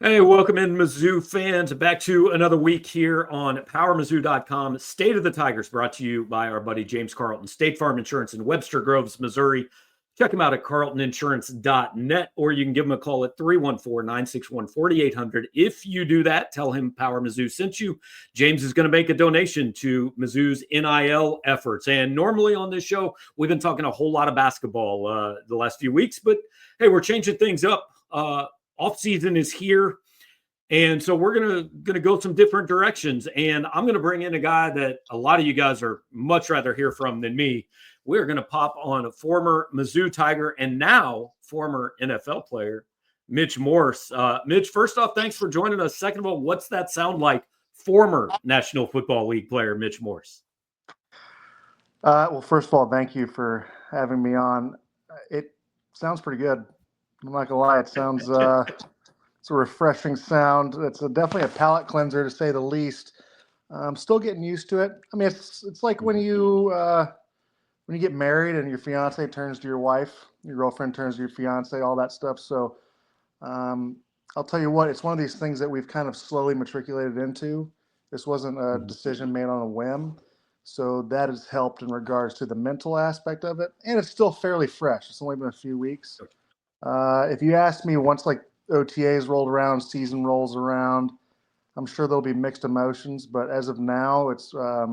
Hey, welcome in, Mizzou fans. Back to another week here on PowerMizzou.com. State of the Tigers brought to you by our buddy James Carlton, State Farm Insurance in Webster Groves, Missouri. Check him out at carltoninsurance.net, or you can give him a call at 314-961-4800. If you do that, tell him Power Mizzou sent you. James is going to make a donation to Mizzou's NIL efforts. And normally on this show, we've been talking a whole lot of basketball the last few weeks, but hey, we're changing things up. Off season is here, and so we're gonna go some different directions. And I'm gonna bring in a guy that a lot of you guys are much rather hear from than me. We're gonna pop on a former Mizzou Tiger and now former NFL player, Mitch Morse. Mitch, first off, thanks for joining us. Second of all, what's that sound like? Former National Football League player Mitch Morse. Well, first of all, thank you for having me on. It sounds pretty good. I'm not gonna lie. It sounds it's a refreshing sound. It's definitely a palate cleanser to say the least. I'm still getting used to it. I mean, it's like when you get married and your fiance turns to your wife, your girlfriend turns to your fiance, all that stuff. So I'll tell you what, it's one of these things that we've kind of slowly matriculated into. This wasn't a decision made on a whim. So that has helped in regards to the mental aspect of it. And it's still fairly fresh. It's only been a few weeks. If you ask me once like OTAs rolled around, season rolls around, I'm sure there'll be mixed emotions. But as of now, it's a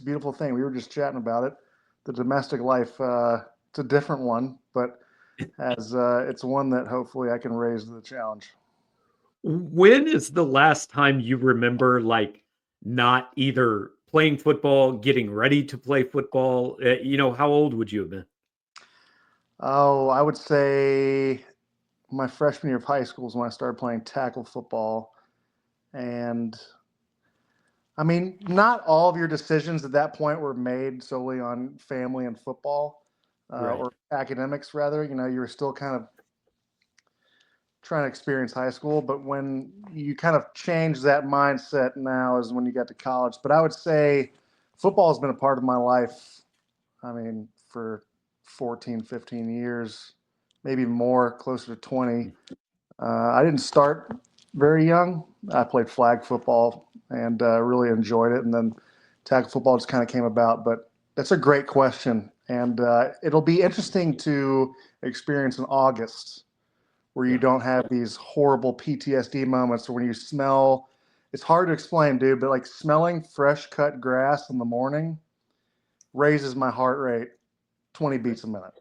beautiful thing. We were just chatting about it. The domestic life, it's a different one, but as it's one that hopefully I can raise to the challenge. When is the last time you remember like not either playing football, getting ready to play football? How old would you have been? Oh, I would say my freshman year of high school is when I started playing tackle football. And I mean, not all of your decisions at that point were made solely on family and football Right. or academics, rather. You know, you were still kind of trying to experience high school. But when you kind of change that mindset now is when you get to college. But I would say football has been a part of my life, I mean, for 14, 15 years, maybe more, closer to 20. I didn't start very young. I played flag football and really enjoyed it. And then tackle football just kind of came about. But that's a great question. And it'll be interesting to experience in August where you Yeah. don't have these horrible PTSD moments or when you smell. It's hard to explain, dude, but like smelling fresh cut grass in the morning raises my heart rate 20 beats a minute.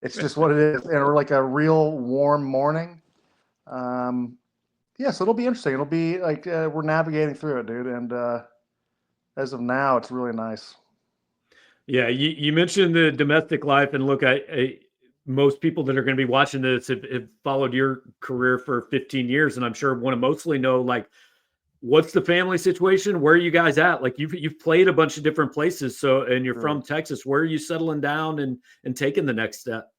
It's just what it is. And or like a real warm morning. Um, yeah, so it'll be interesting. It'll be like we're navigating through it, dude. And as of now, it's really nice. Yeah, you mentioned the domestic life, and look, most people that are going to be watching this have followed your career for 15 years, and I'm sure want to mostly know like what's the family situation? Where are you guys at? Like you've played a bunch of different places, so and you're Sure. from Texas. Where are you settling down and taking the next step?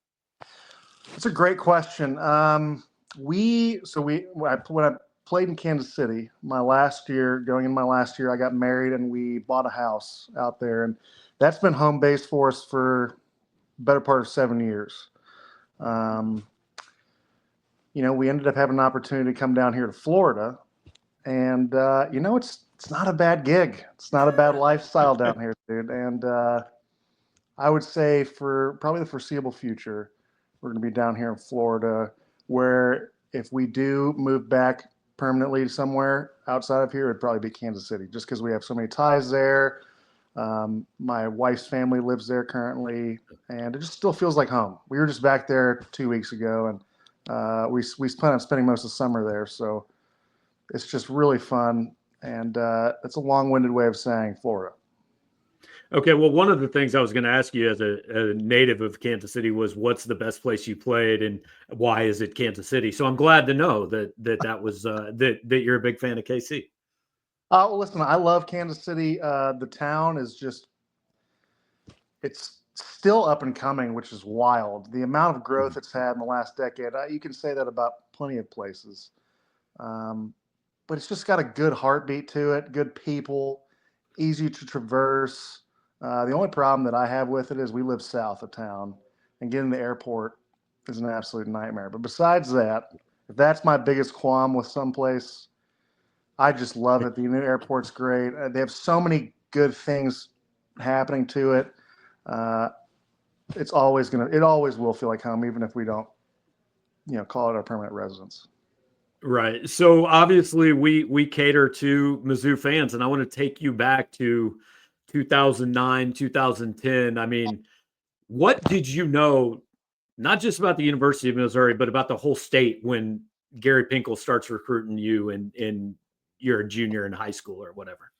It's a great question. When I played in Kansas City, my last year, going in my last year, I got married and we bought a house out there, and that's been home base for us for the better part of 7 years. Um, we ended up having an opportunity to come down here to Florida, and it's not a bad gig. It's not a bad lifestyle down here, dude. And I would say for probably the foreseeable future, we're going to be down here in Florida, where if we do move back permanently somewhere outside of here, it'd probably be Kansas City, just because we have so many ties there. My wife's family lives there currently, and it just still feels like home. We were just back there 2 weeks ago, and we plan on spending most of the summer there. So it's just really fun, and it's a long-winded way of saying Florida. Okay, well, one of the things I was going to ask you as a native of Kansas City was what's the best place you played and why is it Kansas City? So I'm glad to know that was that you're a big fan of KC. Well, listen, I love Kansas City. The town is just, it's still up and coming, which is wild. The amount of growth it's had in the last decade, you can say that about plenty of places. Um, but it's just got a good heartbeat to it, good people, easy to traverse. The only problem that I have with it is we live south of town, and getting to the airport is an absolute nightmare. But besides that, if that's my biggest qualm with someplace, I just love it. The new airport's great. They have so many good things happening to it. Uh, it always will feel like home, even if we don't, call it our permanent residence. Right. So obviously we cater to Mizzou fans, and I want to take you back to 2009, 2010. I mean, what did you know, not just about the University of Missouri, but about the whole state when Gary Pinkel starts recruiting you and you're a junior in high school or whatever?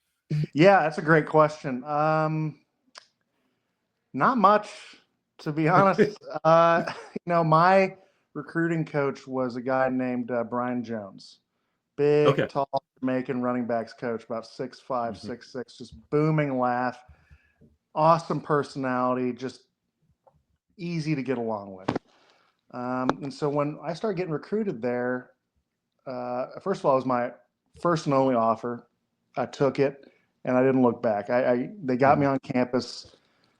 Yeah, that's a great question. Not much, to be honest. My recruiting coach was a guy named Brian Jones. Big, Okay. tall, Jamaican running backs coach, about 6'5", Mhm. 6'6", just booming laugh, awesome personality, just easy to get along with. And so when I started getting recruited there, first of all, it was my first and only offer. I took it, and I didn't look back. They got me Mhm. on campus.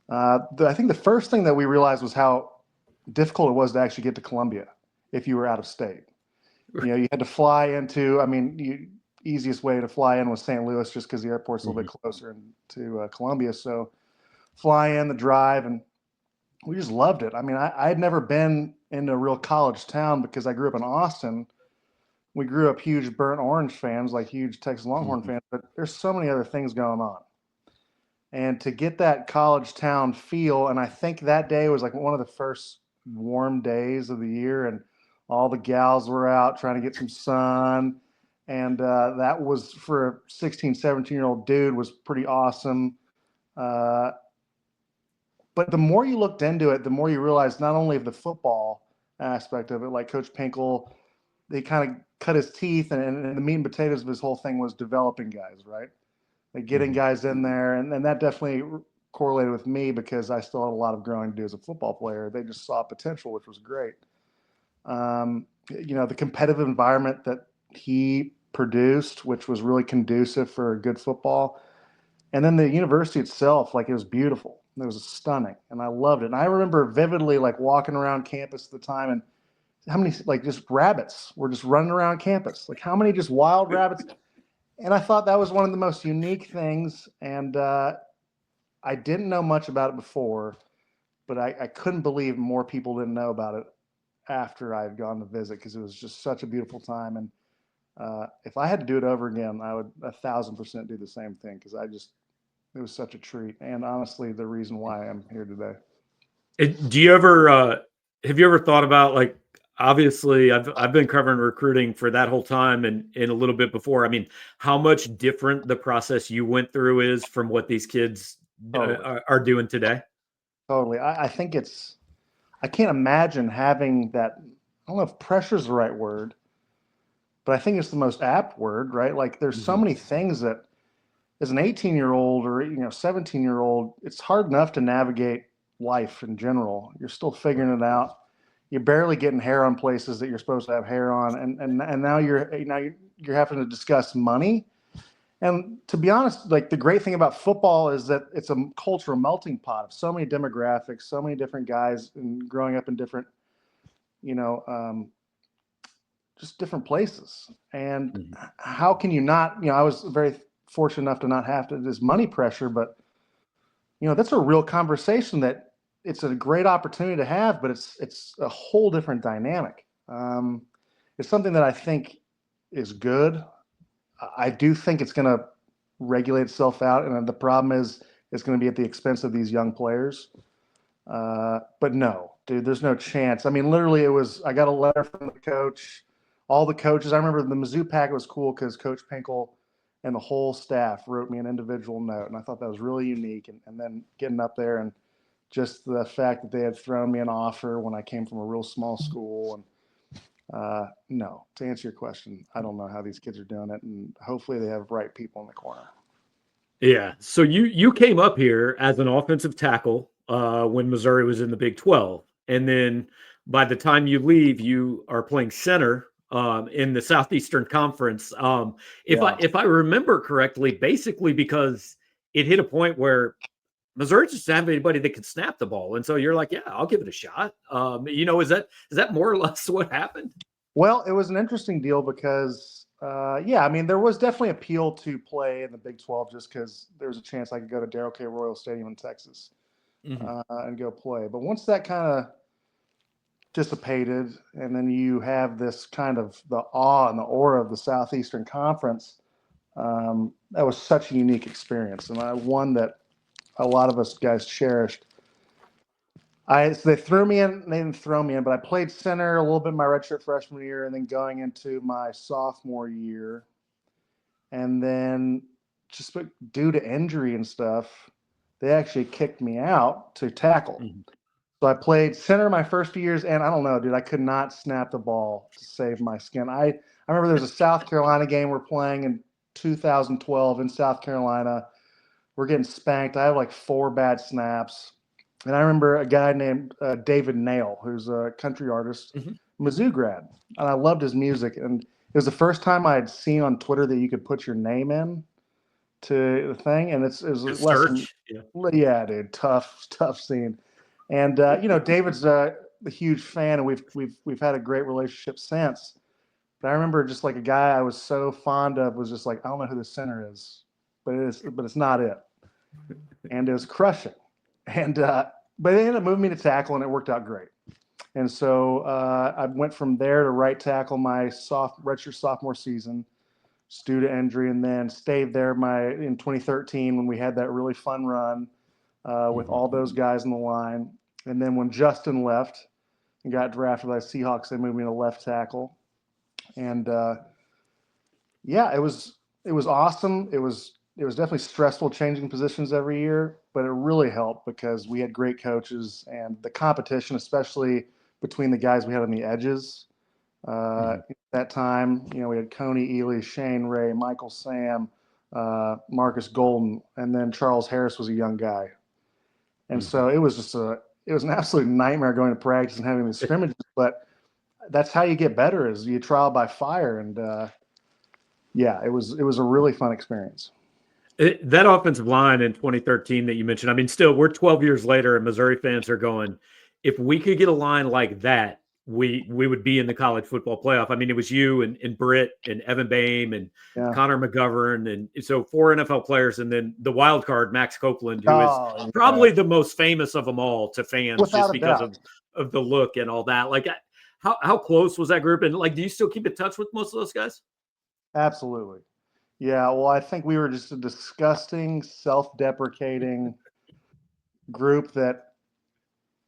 I think the first thing that we realized was how difficult it was to actually get to Columbia if you were out of state. You had to fly into, easiest way to fly in was St. Louis just because the airport's a little bit Mhm. closer to Columbia. So fly in, the drive, and we just loved it. I mean, I had never been in a real college town because I grew up in Austin. We grew up huge Burnt Orange fans, like huge Texas Longhorn Mhm. fans, but there's so many other things going on. And to get that college town feel, and I think that day was like one of the first warm days of the year, and all the gals were out trying to get some sun. And that was for a 16, 17-year-old dude was pretty awesome. Uh, but the more you looked into it, the more you realized not only of the football aspect of it, like Coach Pinkel, they kind of cut his teeth, and the meat and potatoes of his whole thing was developing guys, right? Like getting Mhm. guys in there, and that definitely correlated with me because I still had a lot of growing to do as a football player. They just saw potential, which was great. The competitive environment that he produced, which was really conducive for good football, and then the university itself, like it was beautiful. It was stunning, and I loved it. And I remember vividly, like walking around campus at the time, and how many like just rabbits were just running around campus. Like how many just wild rabbits. And I thought that was one of the most unique things. And I didn't know much about it before, but I couldn't believe more people didn't know about it after I had gone to visit because it was just such a beautiful time. And if I had to do it over again, I would 1,000% do the same thing because it was such a treat. And honestly, the reason why I'm here today. Do you ever have you ever thought about, like, obviously I've been covering recruiting for that whole time and a little bit before. I mean, how much different the process you went through is from what these kids Totally. are doing today? Totally. I think I can't imagine having that. I don't know if pressure is the right word, but I think it's the most apt word, right? Like there's so Mhm. many things that as an 18-year-old or 17-year-old, it's hard enough to navigate life in general. You're still figuring it out. You're barely getting hair on places that you're supposed to have hair on, and now you're having to discuss money. And to be honest, like the great thing about football is that it's a cultural melting pot of so many demographics, so many different guys, and growing up in different, you know, um, just different places. And Mhm. how can you not? I was very fortunate enough to not have to this money pressure, but that's a real conversation that it's a great opportunity to have, but it's a whole different dynamic. It's something that I think is good. I do think it's going to regulate itself out, and the problem is it's going to be at the expense of these young players. But no, dude, there's no chance. I mean, literally, I got a letter from the coach, all the coaches. I remember the Mizzou packet was cool because Coach Pinkel and the whole staff wrote me an individual note, and I thought that was really unique. And then getting up there and just the fact that they had thrown me an offer when I came from a real small school. And no, to answer your question, I don't know how these kids are doing it, and hopefully they have right people in the corner. Yeah. So you came up here as an offensive tackle when Missouri was in the Big 12, and then by the time you leave, you are playing center in the Southeastern Conference. Yeah. If I remember correctly, basically because it hit a point where Missouri just didn't have anybody that could snap the ball, and so you're like, yeah, I'll give it a shot. Is that more or less what happened? Well, it was an interesting deal because, yeah, I mean, there was definitely appeal to play in the Big 12 just because there was a chance I could go to Darrell K. Royal Stadium in Texas Mhm. and go play. But once that kind of dissipated, and then you have this kind of the awe and the aura of the Southeastern Conference, that was such a unique experience, and one that a lot of us guys cherished. So they threw me in. They didn't throw me in, but I played center a little bit my redshirt freshman year, and then going into my sophomore year, and then just due to injury and stuff, they actually kicked me out to tackle. Mhm. So I played center my first few years, and I don't know, dude, I could not snap the ball to save my skin. I remember there was a South Carolina game we're playing in 2012 in South Carolina. We're getting spanked. I have like 4 bad snaps. And I remember a guy named David Nail, who's a country artist, Mhm. Mizzou grad. And I loved his music. And it was the first time I had seen on Twitter that you could put your name in to the thing. And it was The less than, search. Yeah. yeah, dude, tough scene. And, David's a huge fan, and we've had a great relationship since. But I remember just like a guy I was so fond of was just like, I don't know who the center is, but it's not it. And it was crushing. And but they ended up moving me to tackle, and it worked out great. And so I went from there to right tackle my redshirt sophomore season, due to injury, and then stayed there in 2013 when we had that really fun run with Mhm. all those guys in the line. And then when Justin left and got drafted by the Seahawks, they moved me to left tackle. And yeah, it was awesome. It was definitely stressful changing positions every year, but it really helped because we had great coaches and the competition, especially between the guys we had on the edges. Mhm. At that time, we had Coney Ely, Shane Ray, Michael Sam, Marcus Golden, and then Charles Harris was a young guy. And Mhm. so it was an absolute nightmare going to practice and having these scrimmages, but that's how you get better is you trial by fire. And yeah, it was a really fun experience. That offensive line in 2013 that you mentioned, I mean, still, we're 12 years later, and Missouri fans are going, if we could get a line like that, we would be in the college football playoff. I mean, it was you and Britt and Evan Boehm and Yeah. Connor McGovern, and so 4 NFL players, and then the wild card, Max Copeland, who is Oh, yeah. probably the most famous of them all to fans Without just a because doubt. of the look and all that. Like, how close was that group? And like, do you still keep in touch with most of those guys? Absolutely. Yeah. Well, I think we were just a disgusting, self-deprecating group that,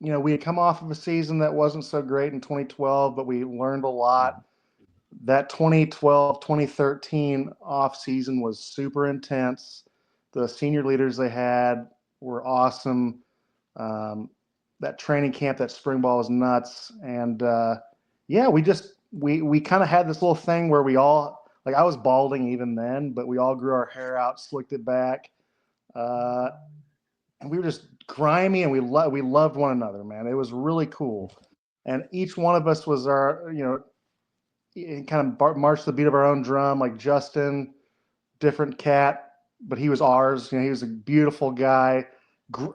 we had come off of a season that wasn't so great in 2012, but we learned a lot. That 2012, 2013 off season was super intense. The senior leaders they had were awesome. Um, that training camp, that spring ball was nuts. And yeah, we kind of had this little thing where we all, like, I was balding even then, but we all grew our hair out, slicked it back. Uh, and we were just grimy, and we loved one another, man. It was really cool. And each one of us was our, kind of marched the beat of our own drum. Like Justin, different cat, but he was ours. He was a beautiful guy,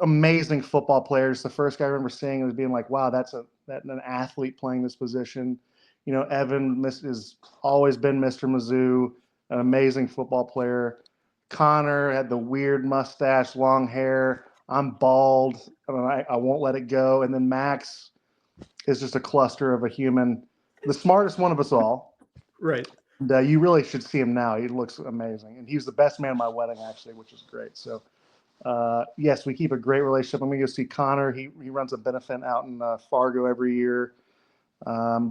amazing football player. It's the first guy I remember seeing was being like, wow, that's an athlete playing this position. Evan has always been Mr. Mizzou, an amazing football player. Connor had the weird mustache, long hair. I'm bald. I won't let it go. And then Max is just a cluster of a human, the smartest one of us all. Right. And, you really should see him now. He looks amazing, and he was the best man at my wedding, actually, which is great. So, yes, we keep a great relationship. I'm going to go see Connor. He runs a benefit out in Fargo every year.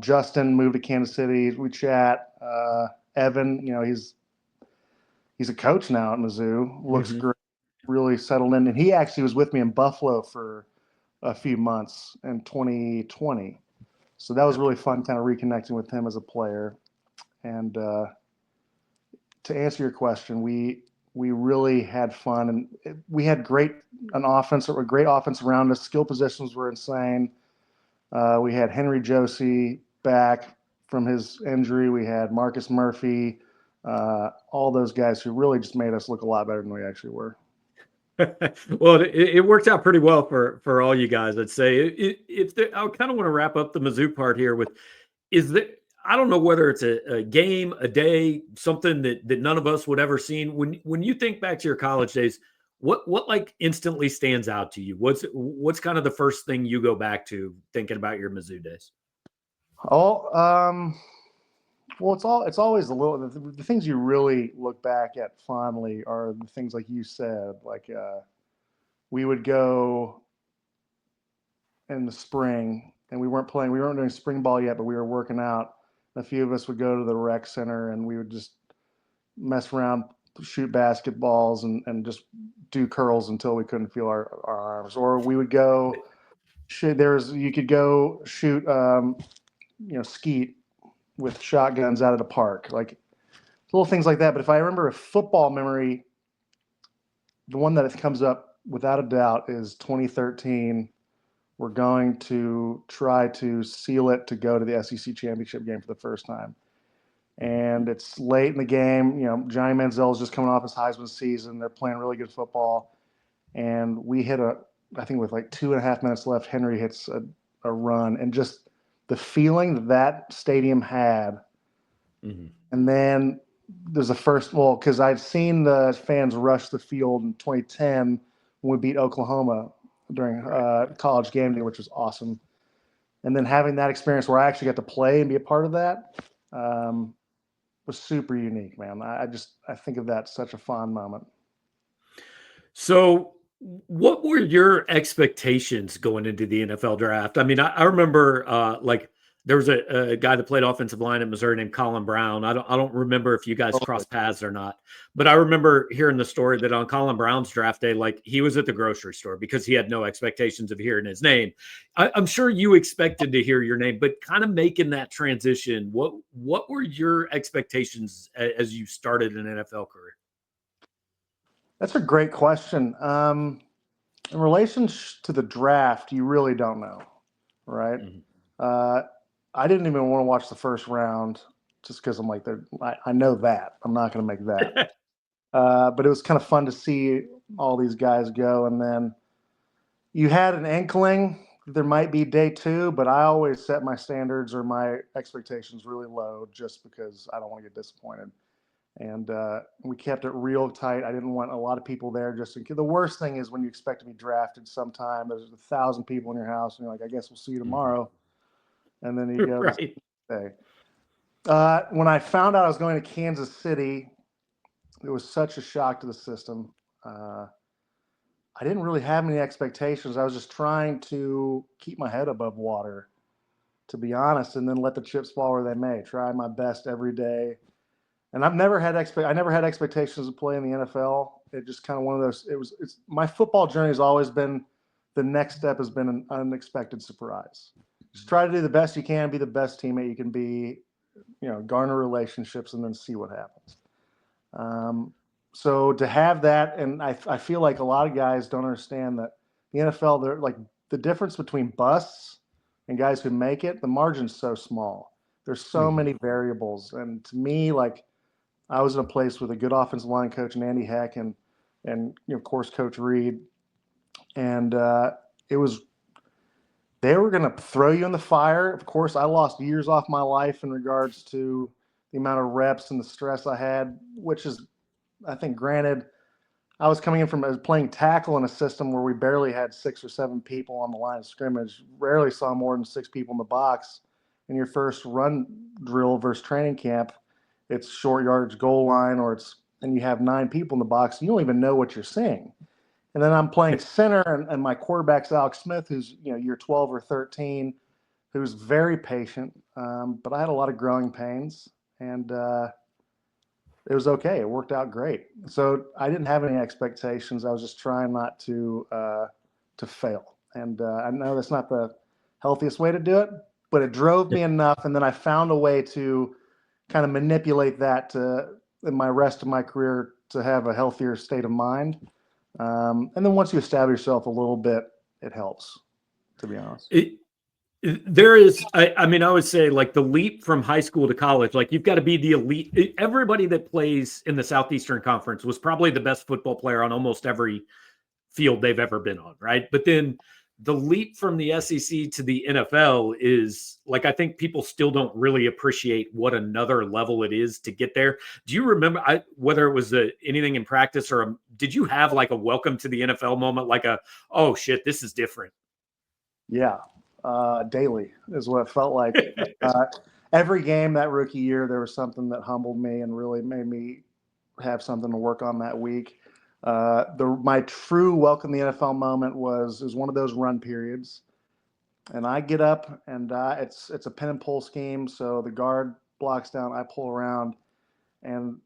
Justin moved to Kansas City. We chat. Evan, he's a coach now at Mizzou. Looks Mhm. great, really settled in, and he actually was with me in Buffalo for a few months in 2020. So that was really fun, kind of reconnecting with him as a player. And to answer your question, we really had fun, and we had a great offense around us. Skill positions were insane. We had Henry Josie back from his injury. We had Marcus Murphy, all those guys who really just made us look a lot better than we actually were. Well, it worked out pretty well for all you guys, I'd say. If there, I kind of want to wrap up the Mizzou part here with is there. I don't know whether it's a game, a day, something that none of us would ever seen. When you think back to your college days, what like instantly stands out to you? What's kind of the first thing you go back to thinking about your Mizzou days? Oh, well, it's always the things you really look back at fondly are the things like you said, like we would go in the spring and we weren't doing spring ball yet, but we were working out. A few of us would go to the rec center and we would just mess around, shoot basketballs and just do curls until we couldn't feel our arms. Or we would go you could go shoot skeet with shotguns out of the park, like little things like that. But if I remember a football memory, the one that comes up without a doubt is 2013. We're going to try to seal it to go to the SEC championship game for the first time. And it's late in the game. Johnny Manziel is just coming off his Heisman season. They're playing really good football. And we hit I think with like 2.5 minutes left, Henry hits a run. And just the feeling that stadium had. Mm-hmm. And then there's because I'd seen the fans rush the field in 2010 when we beat Oklahoma during college game day, which was awesome. And then having that experience where I actually got to play and be a part of that was super unique, man. I think of that such a fond moment. So what were your expectations going into the NFL draft? I mean, I remember there was a guy that played offensive line at Missouri named Colin Brown. I don't remember if you guys crossed paths or not, but I remember hearing the story that on Colin Brown's draft day, like he was at the grocery store because he had no expectations of hearing his name. I'm sure you expected to hear your name, but kind of making that transition, what were your expectations as you started an NFL career? That's a great question. In relation to the draft, you really don't know, right? Mm-hmm. I didn't even want to watch the first round just because I'm like, I know that. I'm not going to make that. But it was kind of fun to see all these guys go. And then you had an inkling that there might be day two, but I always set my standards or my expectations really low just because I don't want to get disappointed. And we kept it real tight. I didn't want a lot of people there just in case. The worst thing is when you expect to be drafted sometime, there's 1,000 people in your house, and you're like, I guess we'll see you tomorrow. Mm-hmm. And then you go right. the when I found out I was going to Kansas City, it was such a shock to the system. I didn't really have any expectations. I was just trying to keep my head above water, to be honest, and then let the chips fall where they may. Try my best every day. And I never had expectations to play in the NFL. It just kind of one of those. It's my football journey has always been. The next step has been an unexpected surprise. Just try to do the best you can, be the best teammate you can be, garner relationships, and then see what happens. So to have that, and I feel like a lot of guys don't understand that the NFL, they're like the difference between busts and guys who make it. The margin's so small. There's so many variables, and to me, like. I was in a place with a good offensive line coach, Andy Heck, and of course, Coach Reed. And they were going to throw you in the fire. Of course, I lost years off my life in regards to the amount of reps and the stress I had, which is, I think, granted, I was coming in from playing tackle in a system where we barely had 6 or 7 people on the line of scrimmage, rarely saw more than 6 people in the box. In your first run drill versus training camp, it's short yardage goal line, and you have 9 people in the box. You don't even know what you're seeing. And then I'm playing center, and my quarterback's Alex Smith, who's year 12 or 13, who's very patient. But I had a lot of growing pains, and it was okay. It worked out great. So I didn't have any expectations. I was just trying not to fail. And I know that's not the healthiest way to do it, but it drove me enough. And then I found a way to kind of manipulate that in my rest of my career to have a healthier state of mind. And then once you establish yourself a little bit, it helps, to be honest. There is, I mean, I would say like the leap from high school to college, like you've got to be the elite. Everybody that plays in the Southeastern Conference was probably the best football player on almost every field they've ever been on, right? But then the leap from the SEC to the NFL is like, I think people still don't really appreciate what another level it is to get there. Do you remember whether it was anything in practice or did you have like a welcome to the NFL moment, like oh shit, this is different? Yeah. Daily is what it felt like. Every game that rookie year, there was something that humbled me and really made me have something to work on that week. My true welcome to the NFL moment was one of those run periods, and I get up and it's a pin and pull scheme. So the guard blocks down, I pull around, and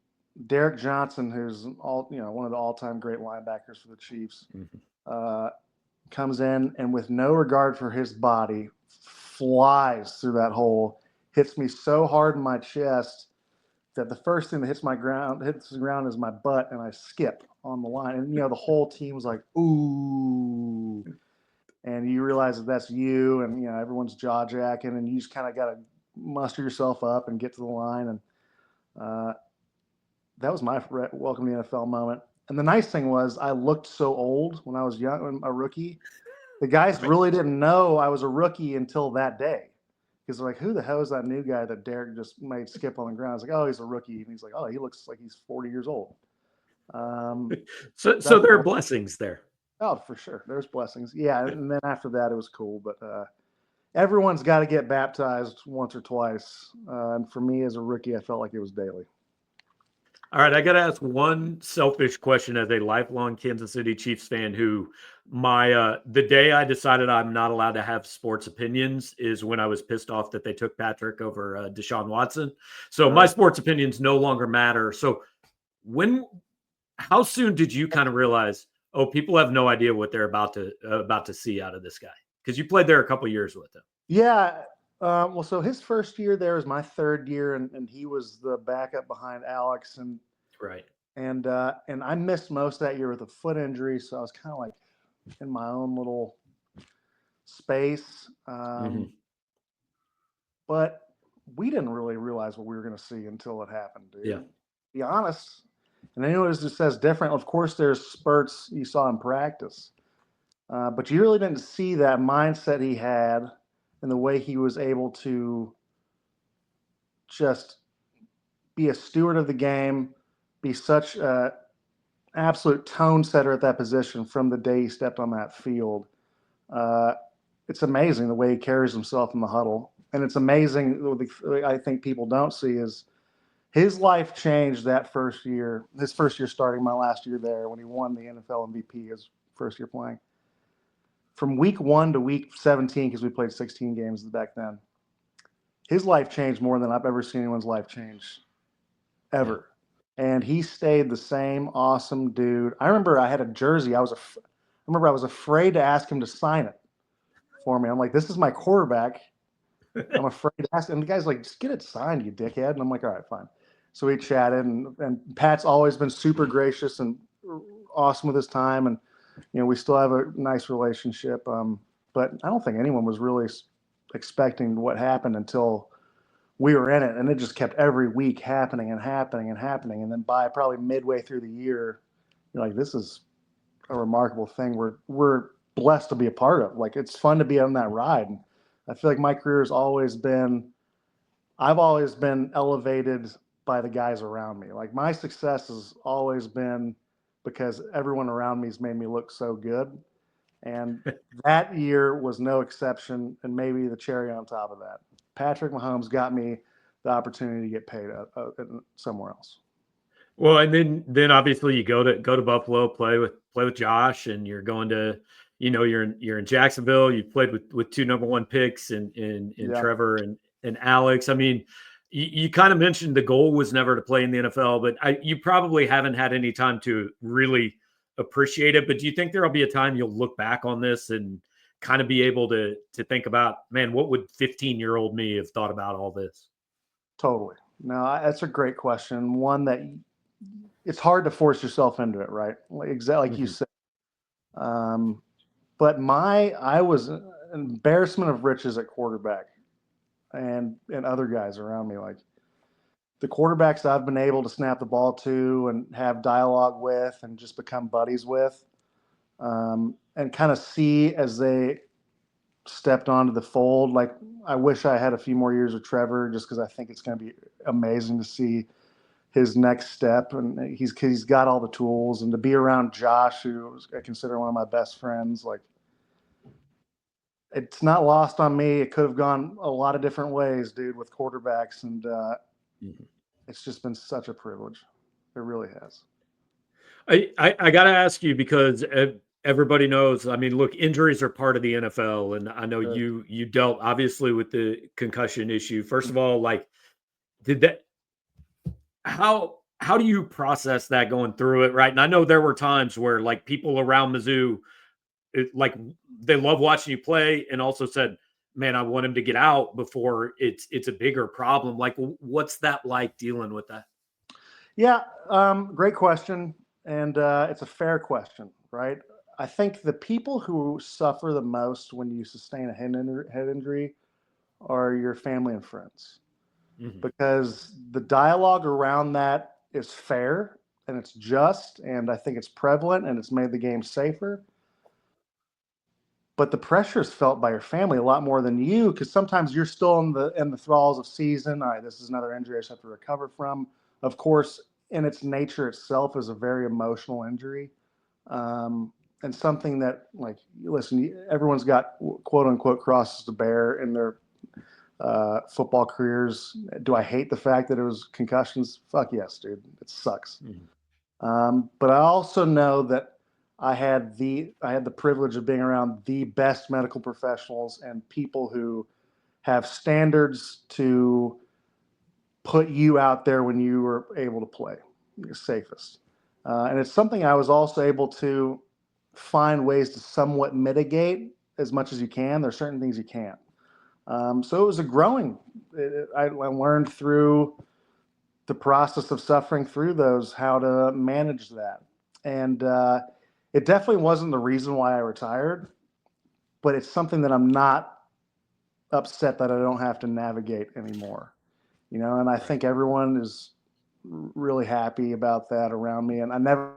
Derek Johnson, who's one of the all-time great linebackers for the Chiefs, comes in and with no regard for his body, flies through that hole, hits me so hard in my chest that the first thing that hits the ground is my butt, and I skip on the line. And the whole team was like, ooh. And you realize that that's you, and everyone's jaw jacking, and you just kind of got to muster yourself up and get to the line. And that was my welcome to the NFL moment. And the nice thing was I looked so old when I was young, a rookie. The guys really didn't know I was a rookie until that day. Because they're like, who the hell is that new guy that Derek just made skip on the ground? I was like, oh, he's a rookie. And he's like, oh, he looks like he's 40 years old. So there are blessings there. Oh, for sure. There's blessings. Yeah. And then after that, it was cool. But everyone's got to get baptized once or twice. And for me as a rookie, I felt like it was daily. All right, I got to ask one selfish question as a lifelong Kansas City Chiefs fan who the day I decided I'm not allowed to have sports opinions is when I was pissed off that they took Patrick over Deshaun Watson. So my sports opinions no longer matter. So how soon did you kind of realize, oh, people have no idea what they're about to see out of this guy? Because you played there a couple years with him. Yeah. Well, so his first year there was my third year, and he was the backup behind Alex, and right. And I missed most of that year with a foot injury, so I was kind of like in my own little space. But we didn't really realize what we were going to see until it happened, dude. Yeah. To be honest, and anyone who says different, of course, there's spurts you saw in practice, but you really didn't see that mindset he had and the way he was able to just be a steward of the game, be such an absolute tone setter at that position from the day he stepped on that field. It's amazing the way he carries himself in the huddle. And it's amazing, I think people don't see, is his life changed that first year, his first year starting, my last year there, when he won the NFL MVP his first year playing. From week 1 to week 17, because we played 16 games back then, his life changed more than I've ever seen anyone's life change, ever. Yeah. And he stayed the same awesome dude. I remember I had a jersey. I was afraid to ask him to sign it for me. I'm like, this is my quarterback. I'm afraid to ask. And the guy's like, just get it signed, you dickhead. And I'm like, all right, fine. So we chatted, and Pat's always been super gracious and awesome with his time. And, we still have a nice relationship. But I don't think anyone was really expecting what happened until we were in it, and it just kept every week happening and happening and happening. And then by probably midway through the year, you're like, this is a remarkable thing we're blessed to be a part of. Like, it's fun to be on that ride. And I feel like my career has I've always been elevated by the guys around me. Like, my success has always been because everyone around me has made me look so good. And that year was no exception, and maybe the cherry on top of that. Patrick Mahomes got me the opportunity to get paid somewhere else. Well, and then obviously you go to Buffalo, play with Josh, and you're going to, you're in Jacksonville. You played with 2 number 1 picks in Trevor and Alex. I mean, you kind of mentioned the goal was never to play in the NFL, but you probably haven't had any time to really appreciate it. But do you think there'll be a time you'll look back on this and kind of be able to think about, man, what would 15-year-old me have thought about all this? Totally. No, that's a great question. One that it's hard to force yourself into it, right? Exactly like you said. But I was an embarrassment of riches at quarterback, and other guys around me. Like, the quarterbacks I've been able to snap the ball to and have dialogue with and just become buddies with, and kind of see as they stepped onto the fold. Like, I wish I had a few more years with Trevor, just because I think it's going to be amazing to see his next step. And he's got all the tools, and to be around Josh, who I consider one of my best friends, like, it's not lost on me. It could have gone a lot of different ways, dude, with quarterbacks. And it's just been such a privilege. It really has. I got to ask you, because everybody knows, I mean, look, injuries are part of the NFL. And I know you dealt obviously with the concussion issue. First of all, like, how do you process that going through it? Right. And I know there were times where, like, people around Mizzou, like, they love watching you play, and also said, man, I want him to get out before it's a bigger problem. Like, what's that like, dealing with that? Yeah. Great question. And it's a fair question, right? I think the people who suffer the most when you sustain a head injury are your family and friends, because the dialogue around that is fair and it's just, and I think it's prevalent, and it's made the game safer. But the pressure is felt by your family a lot more than you, because sometimes you're still in the thralls of season. All right, this is another injury I just have to recover from. Of course, in its nature itself, is a very emotional injury, and something that, like, listen, everyone's got quote unquote crosses to bear in their football careers. Do I hate the fact that it was concussions? Fuck yes, dude. It sucks. But I also know that I had the privilege of being around the best medical professionals and people who have standards to put you out there when you were able to play your safest. And it's something I was also able to find ways to somewhat mitigate as much as you can. There's certain things you can't. So it was a growing. I learned through the process of suffering through those how to manage that. And it definitely wasn't the reason why I retired, but it's something that I'm not upset that I don't have to navigate anymore. And I think everyone is really happy about that around me. And I never.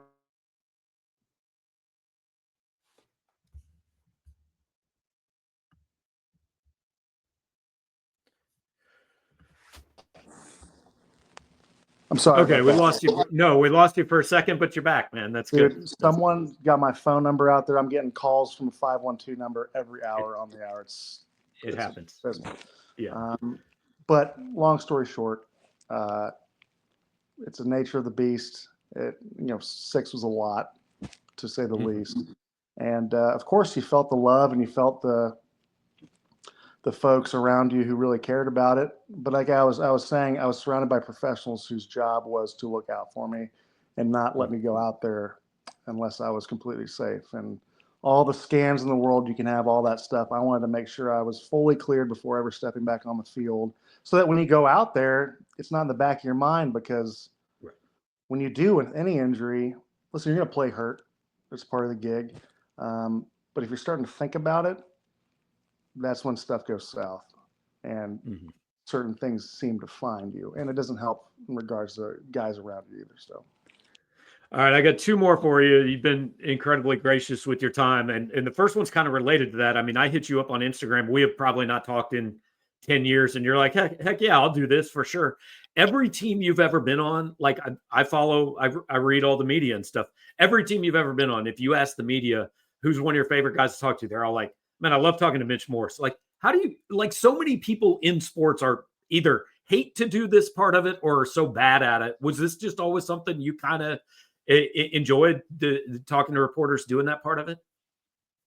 I'm sorry. Okay, we lost you. No, we lost you for a second, but you're back, man. That's Dude, good. Someone got my phone number out there. I'm getting calls from a 512 number every hour on the hour. It happens. Yeah. But long story short, it's the nature of the beast. 6 was a lot, to say the least. And of course, you felt the love, and you felt the folks around you who really cared about it. But like I was saying, I was surrounded by professionals whose job was to look out for me and not let me go out there unless I was completely safe. And all the scans in the world, you can have all that stuff. I wanted to make sure I was fully cleared before ever stepping back on the field, so that when you go out there, it's not in the back of your mind. Because when you do with any injury, listen, you're going to play hurt. It's part of the gig. But if you're starting to think about it, that's when stuff goes south, and certain things seem to find you, and it doesn't help in regards to guys around you either. So, all right, I got 2 more for you. You've been incredibly gracious with your time, and the first one's kind of related to that. I mean, I hit you up on Instagram. We have probably not talked in 10 years, and you're like, heck yeah, I'll do this for sure. Every team you've ever been on, like, I follow, I read all the media and stuff. Every team you've ever been on, if you ask the media who's one of your favorite guys to talk to, they're all like, man, I love talking to Mitch Morse. Like, how do you, like, so many people in sports are either hate to do this part of it or are so bad at it. Was this just always something you kind of enjoyed, the talking to reporters doing that part of it?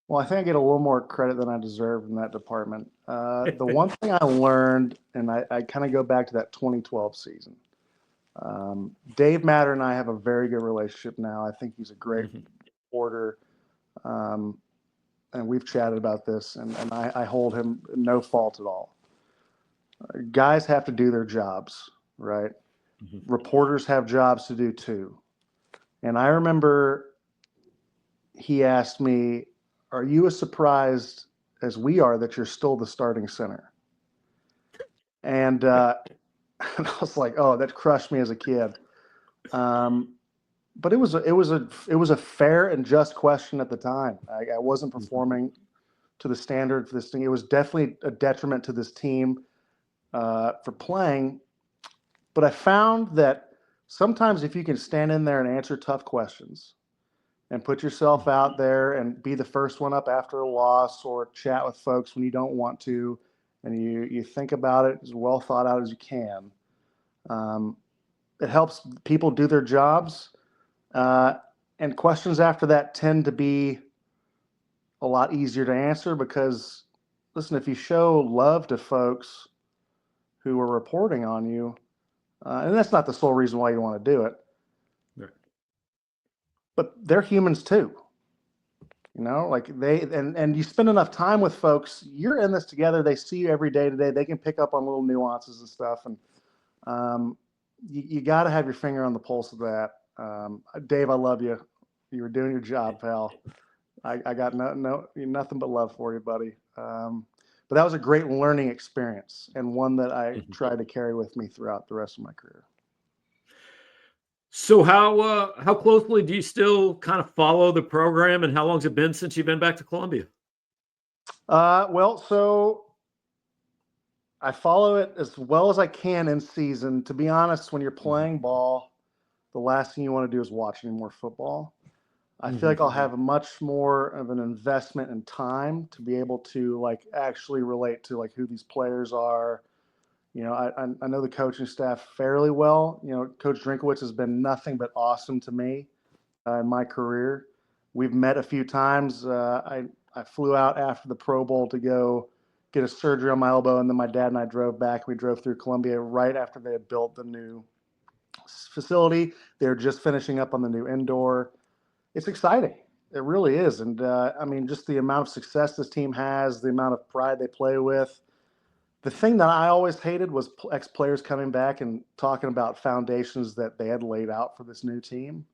well, I think I get a little more credit than I deserve in that department. The one thing I learned, and I kind of go back to that 2012 season. Dave Matter and I have a very good relationship now. I think he's a great reporter. And we've chatted about this, and I hold him no fault at all. Guys have to do their jobs, right? Reporters have jobs to do too. And I remember he asked me, are you as surprised as we are that you're still the starting center? And I was like, oh, that crushed me as a kid. but it was a fair and just question at the time. I wasn't performing to the standard for this thing. It was definitely a detriment to this team for playing. But I found that sometimes if you can stand in there and answer tough questions and put yourself out there and be the first one up after a loss or chat with folks when you don't want to, and you think about it as well thought out as you can, it helps people do their jobs. And questions after that tend to be a lot easier to answer because, listen, if you show love to folks who are reporting on you, and that's not the sole reason why you want to do it, right. but they're humans too. Like and you spend enough time with folks, you're in this together. They see you every day today. They can pick up on little nuances and stuff. And you got to have your finger on the pulse of that. Dave, I love you. You were doing your job, pal. I got nothing but love for you, buddy. But that was a great learning experience and one that I tried to carry with me throughout the rest of my career. So how closely do you still kind of follow the program, and how long has it been since you've been back to Columbia? Well, so I follow it as well as I can in season. To be honest, when you're playing ball, the last thing you want to do is watch any more football. I feel like I'll have a much more of an investment in time to be able to like actually relate to like who these players are. I know the coaching staff fairly well. Coach Drinkowitz has been nothing but awesome to me in my career. We've met a few times. I flew out after the Pro Bowl to go get a surgery on my elbow, and then my dad and I drove back. We drove through Columbia right after they had built the new facility. They were just finishing up on the new indoor. It's exciting. It really is. And just the amount of success this team has, the amount of pride they play with. The thing that I always hated was ex-players coming back and talking about foundations that they had laid out for this new team.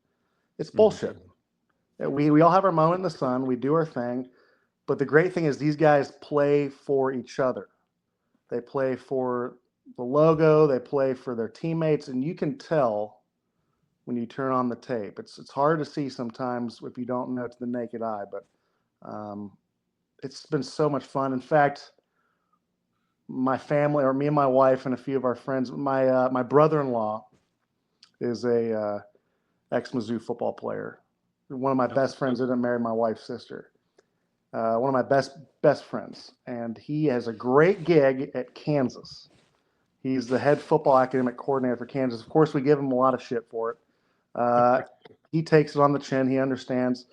It's bullshit. We all have our moment in the sun. We do our thing. But the great thing is these guys play for each other. They play for the logo. They play for their teammates. And you can tell when you turn on the tape. It's hard to see sometimes if you don't know it to the naked eye. But it's been so much fun. In fact, my family, or me and my wife and a few of our friends, my brother-in-law is a ex-Mizzou football player. One of my best friends didn't marry my wife's sister. One of my best friends, and he has a great gig at Kansas. He's the head football academic coordinator for Kansas. Of course, we give him a lot of shit for it. He takes it on the chin. He understands.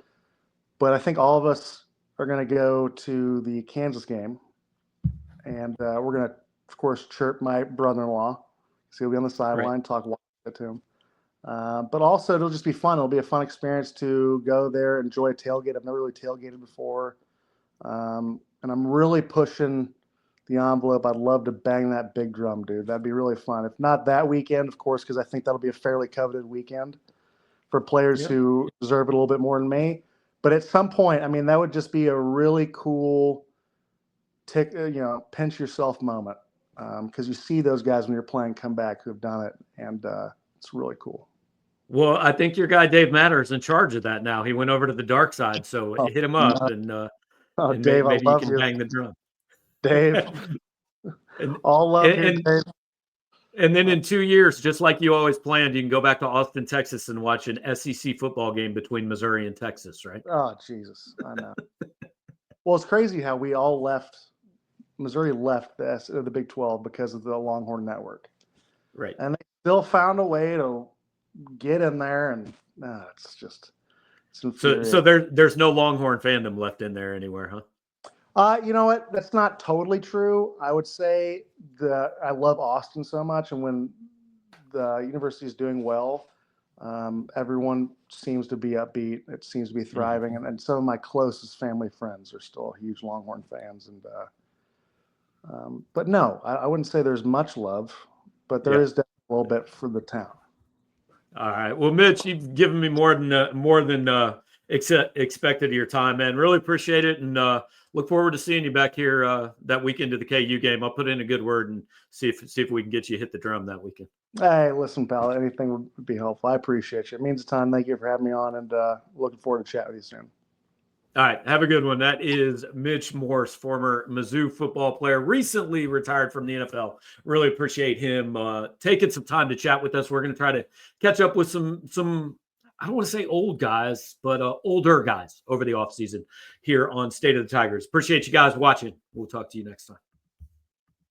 But I think all of us are going to go to the Kansas game. And we're going to, of course, chirp my brother-in-law. So he'll be on the sideline, talk to him. But also, it'll just be fun. It'll be a fun experience to go there, enjoy a tailgate. I've never really tailgated before. And I'm really pushing the envelope. I'd love to bang that big drum, dude. That'd be really fun. If not that weekend, of course, because I think that'll be a fairly coveted weekend for players who deserve it a little bit more than me. But at some point, that would just be a really cool pinch yourself moment, because you see those guys when you're playing come back who have done it, and it's really cool. Well, I think your guy Dave Matter is in charge of that now. He went over to the dark side, so hit him up and Dave, maybe I you love can bang the drum. Dave. All love here, Dave. And then in 2 years, just like you always planned, you can go back to Austin, Texas, and watch an SEC football game between Missouri and Texas, right? Oh, Jesus, I know. Well, it's crazy how we all left. Missouri left the Big 12 because of the Longhorn Network. Right. And they still found a way to get in there, and it's just so there's no Longhorn fandom left in there anywhere, huh? You know what? That's not totally true. I would say I love Austin so much, and when the university is doing well, everyone seems to be upbeat. It seems to be thriving, and some of my closest family friends are still huge Longhorn fans. And but no, I wouldn't say there's much love, but there is definitely a little bit for the town. All right. Well, Mitch, you've given me more than expected of your time, man. Really appreciate it, and look forward to seeing you back here that weekend to the KU game. I'll put in a good word and see if we can get you hit the drum that weekend. Hey, listen, pal, anything would be helpful. I appreciate you. It means a ton. Thank you for having me on, and looking forward to chatting with you soon. All right, have a good one. That is Mitch Morse, former Mizzou football player, recently retired from the NFL. Really appreciate him taking some time to chat with us. We're going to try to catch up with some I don't want to say old guys, but older guys over the offseason here on State of the Tigers. Appreciate you guys watching. We'll talk to you next time.